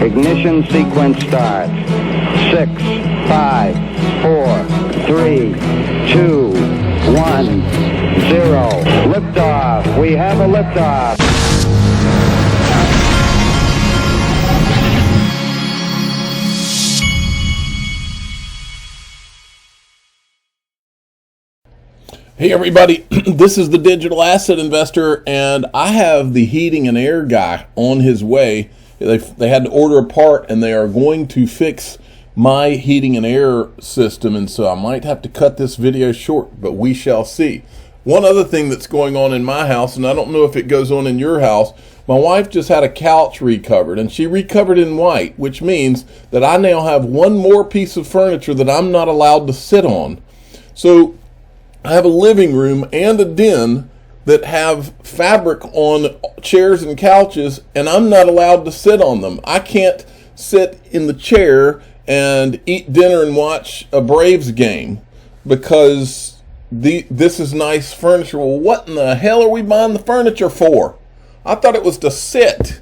Ignition sequence starts. 6, 5, 4, 3, 2, 1, 0. Liftoff. We have a liftoff. Hey everybody, this is the Digital Asset Investor, and I have the heating and air guy on his way. They had to order a part, and they are going to fix my heating and air system, and so I might have to cut this video short, but we shall see. One other thing that's going on in my house, and I don't know if it goes on in your house, my wife just had a couch recovered, and she recovered in white, which means that I now have one more piece of furniture that I'm not allowed to sit on. So I have a living room and a den that have fabric on chairs and couches, and I'm not allowed to sit on them. I can't sit in the chair and eat dinner and watch a Braves game because this is nice furniture. Well, what in the hell are we buying the furniture for? I thought it was to sit,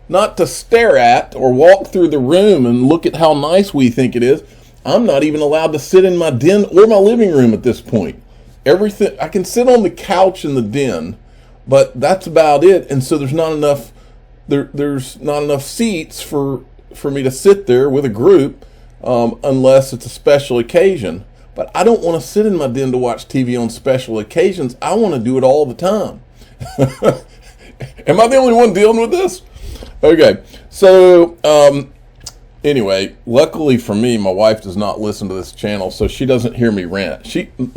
not to stare at or walk through the room and look at how nice we think it is. I'm not even allowed to sit in my den or my living room at this point. Everything I can sit on the couch in the den, but that's about it. And so there's not enough there's not enough seats for me to sit there with a group unless it's a special occasion. But I don't want to sit in my den to watch TV on special occasions. I want to do it all the time. Am I the only one dealing with this? Okay, so anyway, luckily for me, my wife does not listen to this channel, so she doesn't hear me rant.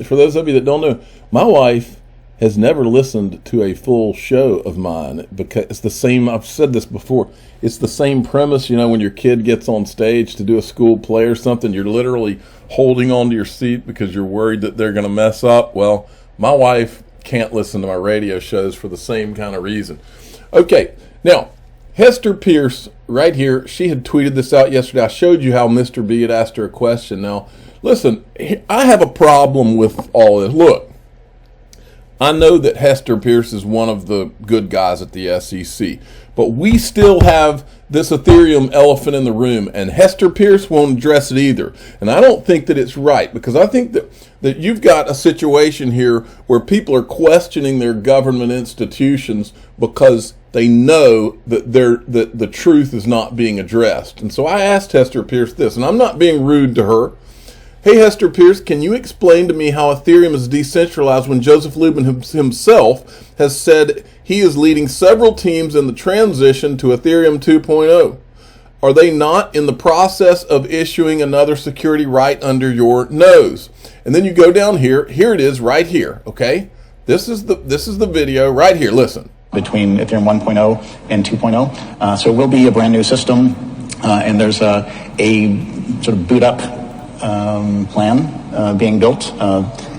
For those of you that don't know, my wife has never listened to a full show of mine because it's the same. I've said this before. It's the same premise. You know, when your kid gets on stage to do a school play or something, you're literally holding onto your seat because you're worried that they're going to mess up. Well, my wife can't listen to my radio shows for the same kind of reason. Okay, now, Hester Pierce, right here, she had tweeted this out yesterday. I showed you how Mr. B had asked her a question. Now, listen, I have a problem with all this. Look, I know that Hester Pierce is one of the good guys at the SEC, but we still have this Ethereum elephant in the room, and Hester Pierce won't address it either. And I don't think that it's right, because I think that you've got a situation here where people are questioning their government institutions because they know that the truth is not being addressed. And so I asked Hester Pierce this, and I'm not being rude to her. Hey, Hester Pierce, can you explain to me how Ethereum is decentralized when Joseph Lubin himself has said he is leading several teams in the transition to Ethereum 2.0? Are they not in the process of issuing another security right under your nose? And then you go down here. Here it is right here, okay? This is the video right here. Listen. Between Ethereum 1.0 and 2.0. So it will be a brand new system, and there's a sort of boot up plan being built.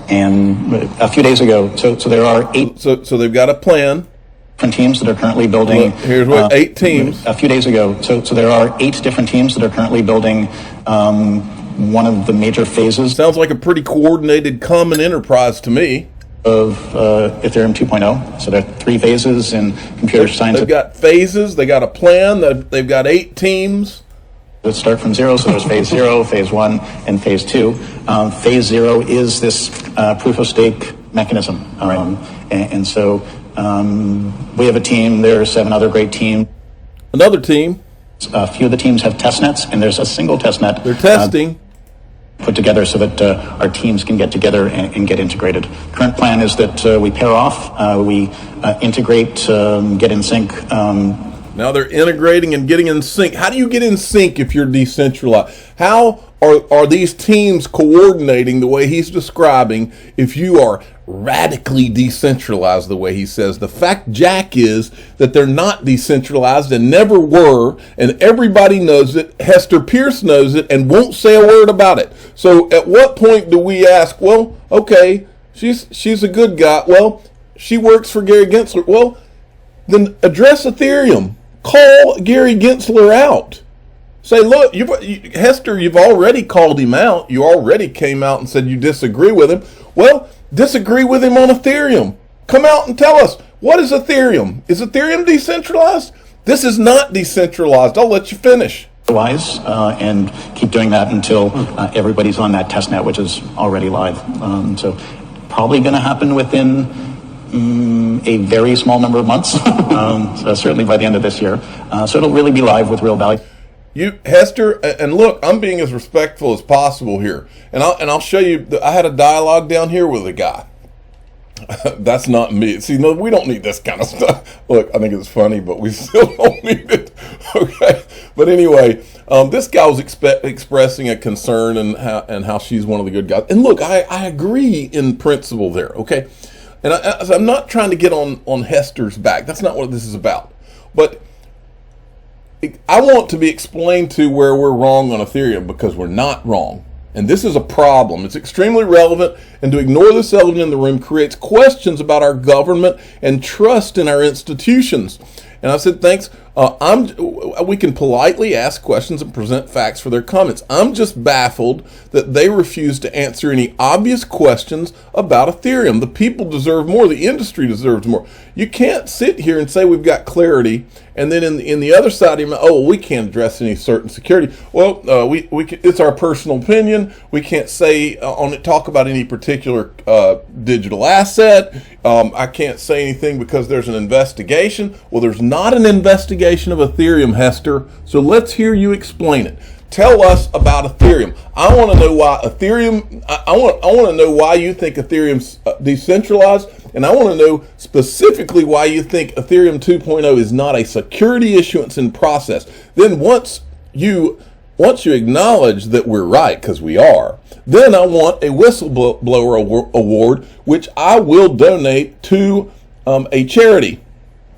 And a few days ago, so there are 8. So they've got a plan. Different teams that are currently building. Look, here's what 8 teams. A few days ago, so there are 8 different teams that are currently building one of the major phases. Sounds like a pretty coordinated common enterprise to me. Of Ethereum 2.0. So there are 3 phases in computer science. They've got phases, they got a plan, they've got 8 teams. Let's start from 0. So there's phase 0, phase 1, and phase 2. Phase 0 is this proof of stake mechanism. And so we have a team. There are 7 other great teams. Another team. A few of the teams have test nets, and there's a single test net. They're testing. Put together so that our teams can get together and get integrated. Current plan is that we pair off, we integrate, get in sync. Now they're integrating and getting in sync. How do you get in sync if you're decentralized? How are these teams coordinating the way he's describing if you are radically decentralized the way he says? The fact, Jack, is that they're not decentralized and never were, and everybody knows it. Hester Pierce knows it and won't say a word about it. So at what point do we ask, well, okay, she's a good guy. Well, she works for Gary Gensler. Well, then address Ethereum. Call Gary Gensler out. Say, look, Hester, you've already called him out. You already came out and said you disagree with him. Well, disagree with him on Ethereum. Come out and tell us, what is Ethereum? Is Ethereum decentralized? This is not decentralized. I'll let you finish. Otherwise, and keep doing that until everybody's on that test net, which is already live. So probably going to happen within a very small number of months, so certainly by the end of this year. So it'll really be live with real value. You, Hester, and look, I'm being as respectful as possible here, and I'll show you. I had a dialogue down here with a guy. That's not me. See, no, we don't need this kind of stuff. Look, I think it's funny, but we still don't need it. Okay, but anyway, this guy was expressing a concern and how she's one of the good guys. And look, I agree in principle there. Okay, and I'm not trying to get on Hester's back. That's not what this is about. But I want to be explained to where we're wrong on Ethereum, because we're not wrong. And this is a problem. It's extremely relevant, and to ignore this elephant in the room creates questions about our government and trust in our institutions. And I said, thanks. We can politely ask questions and present facts for their comments. I'm just baffled that they refuse to answer any obvious questions about Ethereum. The people deserve more. The industry deserves more. You can't sit here and say we've got clarity, and then in the other side of your we can't address any certain security. Well, it's our personal opinion. We can't say talk about any particular digital asset. I can't say anything because there's an investigation. Well, there's not an investigation of Ethereum, Hester. So let's hear you explain it. Tell us about Ethereum. I want to know why Ethereum. I want to know why you think Ethereum's decentralized, and I want to know specifically why you think Ethereum 2.0 is not a security issuance in process. Then once you acknowledge that we're right, because we are, then I want a whistleblower award, which I will donate to a charity.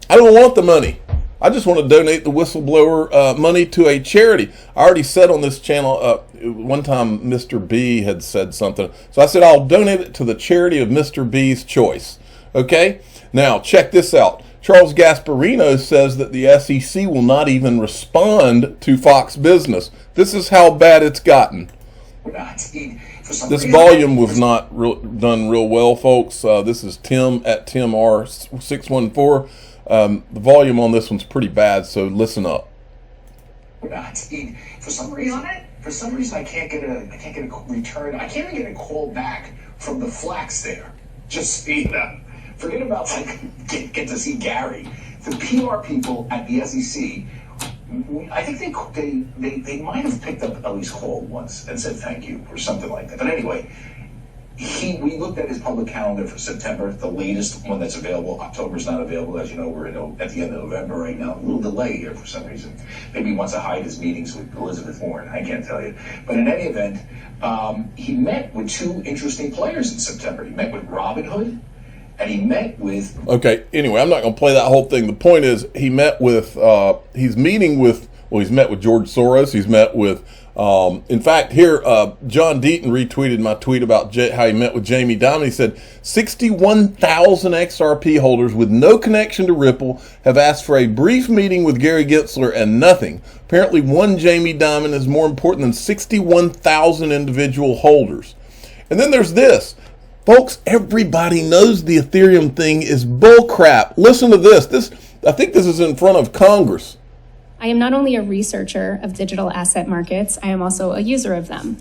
I don't want the money. I just want to donate the whistleblower money to a charity. I already said on this channel, one time Mr. B had said something. So I said, I'll donate it to the charity of Mr. B's choice. Okay? Now, check this out. Charles Gasparino says that the SEC will not even respond to Fox Business. This is how bad it's gotten. This volume was not done real well, folks. This is Tim at TimR614. The volume on this one's pretty bad, so listen up. For some reason, I can't get a return. I can't even get a call back from the Flax there. Just see them. Forget about get to see Gary. The PR people at the SEC, I think they might have picked up Ellie's call once and said thank you or something like that. But anyway, we looked at his public calendar for September, the latest one that's available. October's not available. As you know, we're at the end of November right now. A little delay here for some reason. Maybe he wants to hide his meetings with Elizabeth Warren. I can't tell you. But in any event, he met with two interesting players in September. He met with Robinhood, and he met with... Okay, anyway, I'm not going to play that whole thing. The point is, he's met with George Soros. He's met with... in fact, here, John Deaton retweeted my tweet about how he met with Jamie Dimon. He said, 61,000 XRP holders with no connection to Ripple have asked for a brief meeting with Gary Gensler and nothing. Apparently, one Jamie Dimon is more important than 61,000 individual holders. And then there's this. Folks, everybody knows the Ethereum thing is bullcrap. Listen to this. I think this is in front of Congress. I am not only a researcher of digital asset markets, I am also a user of them.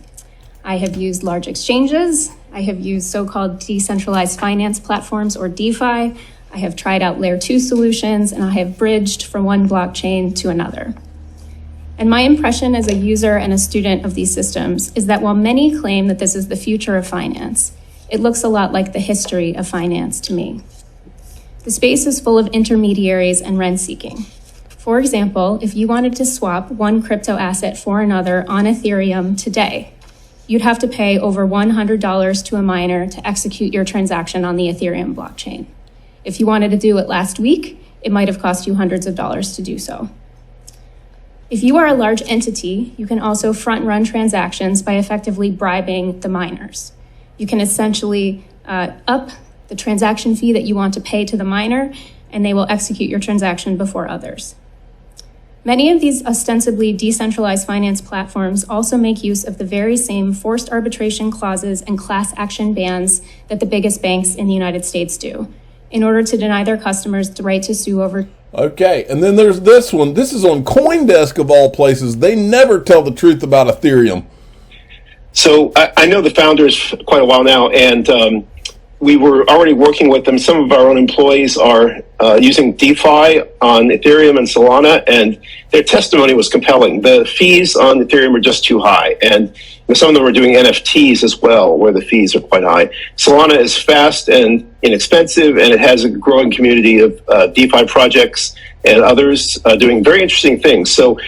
I have used large exchanges. I have used so-called decentralized finance platforms, or DeFi. I have tried out layer 2 solutions, and I have bridged from one blockchain to another. And my impression as a user and a student of these systems is that while many claim that this is the future of finance, it looks a lot like the history of finance to me. The space is full of intermediaries and rent-seeking. For example, if you wanted to swap one crypto asset for another on Ethereum today, you'd have to pay over $100 to a miner to execute your transaction on the Ethereum blockchain. If you wanted to do it last week, it might have cost you hundreds of dollars to do so. If you are a large entity, you can also front-run transactions by effectively bribing the miners. You can essentially up the transaction fee that you want to pay to the miner, and they will execute your transaction before others. Many of these ostensibly decentralized finance platforms also make use of the very same forced arbitration clauses and class action bans that the biggest banks in the United States do, in order to deny their customers the right to sue over Okay, and then there's this one. This is on CoinDesk of all places. They never tell the truth about Ethereum. So I know the founders quite a while now, and we were already working with them. Some of our own employees are using DeFi on Ethereum and Solana, and their testimony was compelling. The fees on Ethereum are just too high, and some of them are doing NFTs as well, where the fees are quite high. Solana is fast and inexpensive, and it has a growing community of DeFi projects and others doing very interesting things. So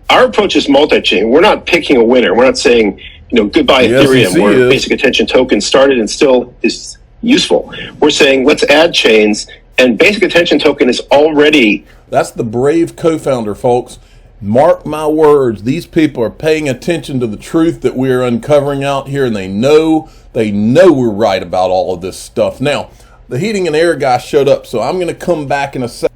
our approach is multi-chain. We're not picking a winner. We're not saying, goodbye Ethereum, where basic attention token started and still is useful. We're saying let's add chains, and basic attention token is already. That's the brave co-founder, folks. Mark my words, these people are paying attention to the truth that we are uncovering out here, and they know we're right about all of this stuff. Now, the heating and air guy showed up, so I'm going to come back in a second.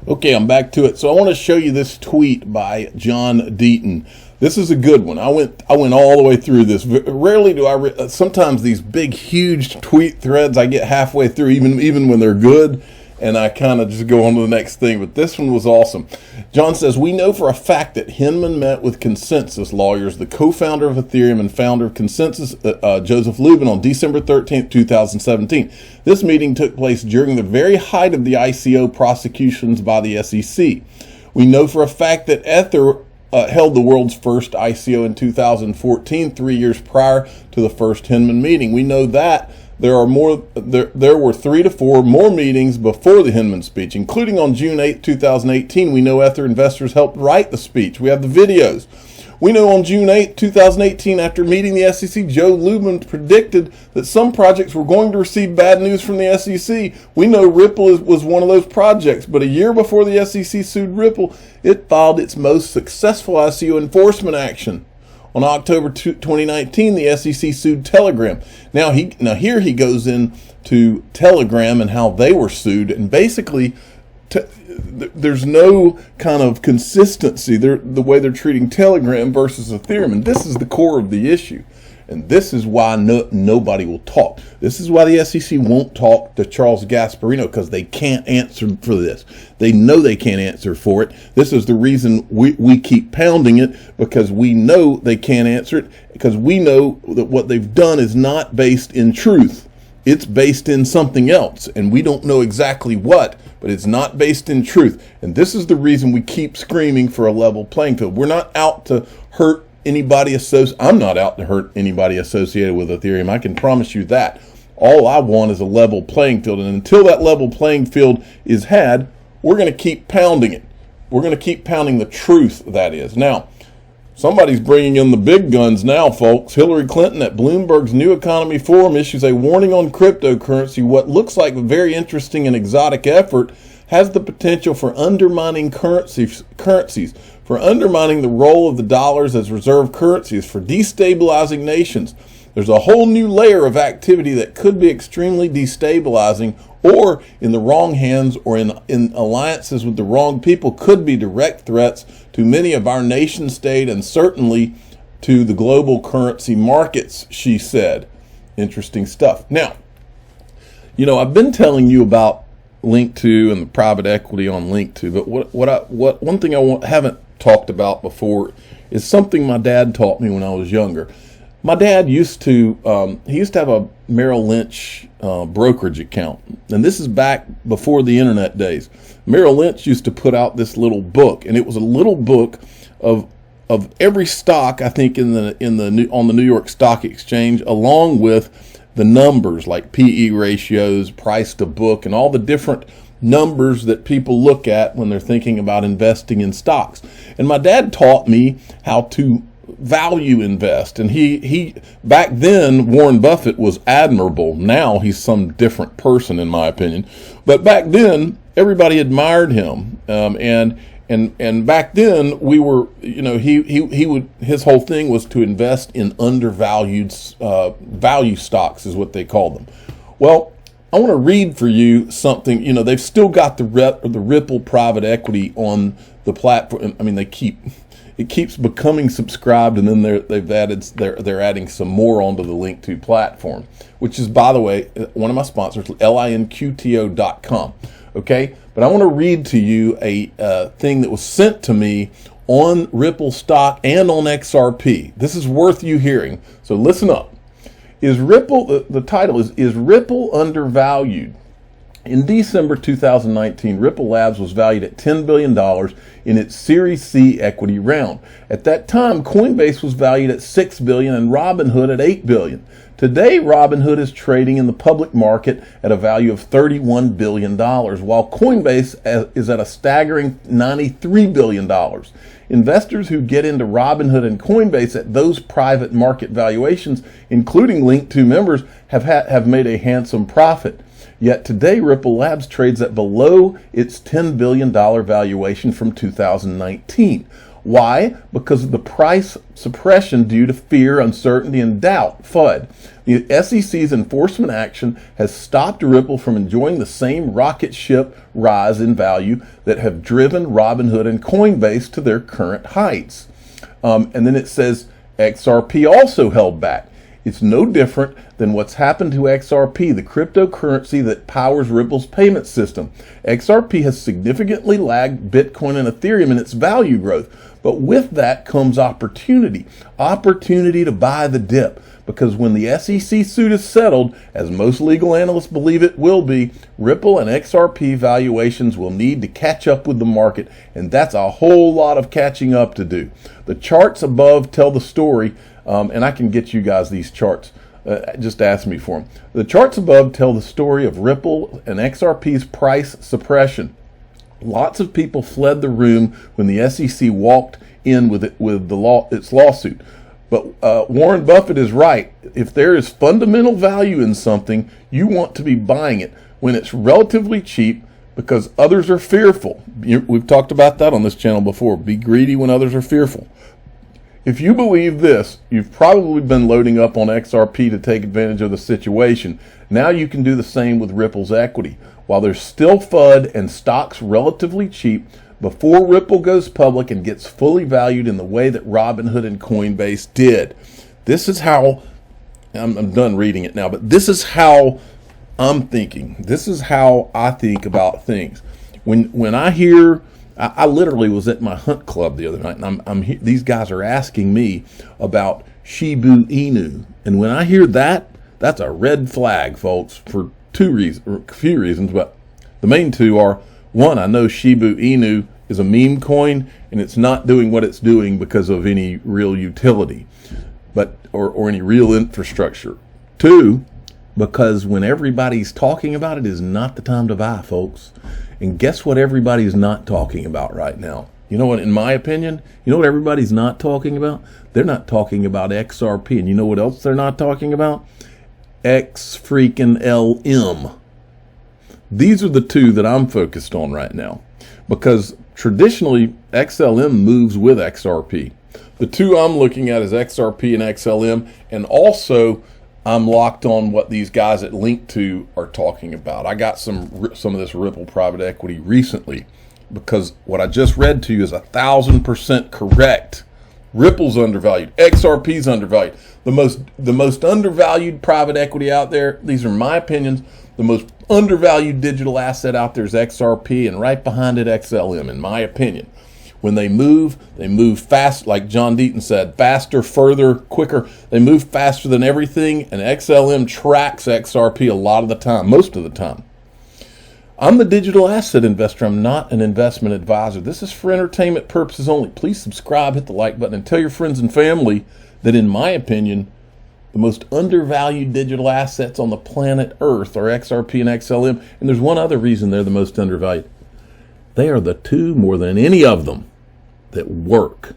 Okay, I'm back to it. So I want to show you this tweet by John Deaton. This is a good one. I went all the way through this. Rarely do I. Sometimes these big, huge tweet threads I get halfway through, even when they're good, and I kind of just go on to the next thing. But this one was awesome. John says, we know for a fact that Hinman met with Consensus Lawyers, the co-founder of Ethereum and founder of Consensus, Joseph Lubin, on December 13th, 2017. This meeting took place during the very height of the ICO prosecutions by the SEC. We know for a fact that Ether held the world's first ICO in 2014, 3 years prior to the first Hinman meeting. We know that there were 3 to 4 more meetings before the Hinman speech, including on June 8, 2018. We know Ether investors helped write the speech. We have the videos. We know on June 8, 2018, after meeting the SEC, Joe Lubin predicted that some projects were going to receive bad news from the SEC. We know Ripple was one of those projects, but a year before the SEC sued Ripple, it filed its most successful ICO enforcement action. On October 2019, the SEC sued Telegram. Now here he goes into Telegram and how they were sued, and basically there's no kind of consistency. The way they're treating Telegram versus Ethereum, and this is the core of the issue. And this is why nobody will talk. This is why the SEC won't talk to Charles Gasparino, because they can't answer for this. They know they can't answer for it. This is the reason we keep pounding it, because we know they can't answer it, because we know that what they've done is not based in truth. It's based in something else, and we don't know exactly what, but it's not based in truth. And this is the reason we keep screaming for a level playing field. We're not out to hurt anybody I'm not out to hurt anybody associated with Ethereum. I can promise you that. All I want is a level playing field, and until that level playing field is had, we're going to keep pounding it. We're going to keep pounding the truth, that is. Now, somebody's bringing in the big guns now, folks. Hillary Clinton at Bloomberg's New Economy Forum issues a warning on cryptocurrency. What looks like a very interesting and exotic effort has the potential for undermining currencies, for undermining the role of the dollars as reserve currencies, for destabilizing nations. There's a whole new layer of activity that could be extremely destabilizing, or in the wrong hands or in alliances with the wrong people could be direct threats to many of our nation state and certainly to the global currency markets, she said. Interesting stuff. Now, I've been telling you about Link2 and the private equity on Link2, but one thing I haven't talked about before is something my dad taught me when I was younger. My dad used to have a Merrill Lynch brokerage account, and this is back before the internet days. Merrill Lynch used to put out this little book, and it was a little book of every stock, I think, on the New York Stock Exchange, along with the numbers like PE ratios, price to book, and all the different numbers that people look at when they're thinking about investing in stocks. And my dad taught me how to value invest. And he back then, Warren Buffett was admirable. Now he's some different person, in my opinion. But back then, everybody admired him. And back then we were, his whole thing was to invest in undervalued value stocks, is what they called them. Well, I want to read for you something. They've still got the Ripple private equity on the platform. I mean, it keeps becoming subscribed, and then they're adding some more onto the Link2 platform, which is, by the way, one of my sponsors, linqto.com. okay? But I want to read to you a thing that was sent to me on Ripple stock and on XRP. This is worth you hearing, so listen up. Is Ripple, the title is Ripple Undervalued? In December 2019, Ripple Labs was valued at $10 billion in its Series C equity round. At that time, Coinbase was valued at $6 billion and Robinhood at $8 billion. Today, Robinhood is trading in the public market at a value of $31 billion, while Coinbase is at a staggering $93 billion. Investors who get into Robinhood and Coinbase at those private market valuations, including Link 2 members, have made a handsome profit. Yet today, Ripple Labs trades at below its $10 billion valuation from 2019. Why? Because of the price suppression due to fear, uncertainty, and doubt, FUD. The SEC's enforcement action has stopped Ripple from enjoying the same rocket ship rise in value that have driven Robinhood and Coinbase to their current heights. And then it says XRP also held back. It's no different than what's happened to XRP, the cryptocurrency that powers Ripple's payment system. XRP has significantly lagged Bitcoin and Ethereum in its value growth. But with that comes opportunity to buy the dip. Because when the SEC suit is settled, as most legal analysts believe it will be, Ripple and XRP valuations will need to catch up with the market. And that's a whole lot of catching up to do. The charts above tell the story. And I can get you guys these charts. Just ask me for them. The charts above tell the story of Ripple and XRP's price suppression. Lots of people fled the room when the SEC walked in with its lawsuit. But Warren Buffett is right. If there is fundamental value in something, you want to be buying it when it's relatively cheap because others are fearful. We've talked about that on this channel before. Be greedy when others are fearful. If you believe this, you've probably been loading up on XRP to take advantage of the situation. Now you can do the same with Ripple's equity. While there's still FUD and stock's relatively cheap, before Ripple goes public and gets fully valued in the way that Robinhood and Coinbase did. This is how, I'm done reading it now, but this is how I'm thinking. This is how I think about things. When I hear, I literally was at my hunt club the other night, and these guys are asking me about Shiba Inu. And when I hear that, that's a red flag, folks, for a few reasons, but the main two are, one, I know Shiba Inu is a meme coin, and it's not doing what it's doing because of any real utility, or any real infrastructure. Two, because when everybody's talking about it is not the time to buy, folks. And guess what everybody's not talking about right now? You know what, in my opinion, you know what everybody's not talking about? They're not talking about XRP. And you know what else they're not talking about? XLM. These are the two that I'm focused on right now. Because traditionally, XLM moves with XRP. The two I'm looking at is XRP and XLM. And also, I'm locked on what these guys at Link 2 are talking about. I got some of this Ripple private equity recently because what I just read to you is 1,000% correct. Ripple's undervalued. XRP's undervalued. The most undervalued private equity out there, these are my opinions, the most undervalued digital asset out there is XRP, and right behind it XLM, in my opinion. When they move fast, like John Deaton said, faster, further, quicker. They move faster than everything, and XLM tracks XRP a lot of the time, most of the time. I'm the digital asset investor. I'm not an investment advisor. This is for entertainment purposes only. Please subscribe, hit the like button, and tell your friends and family that, in my opinion, the most undervalued digital assets on the planet Earth are XRP and XLM. And there's one other reason they're the most undervalued. They are the two, more than any of them, that work.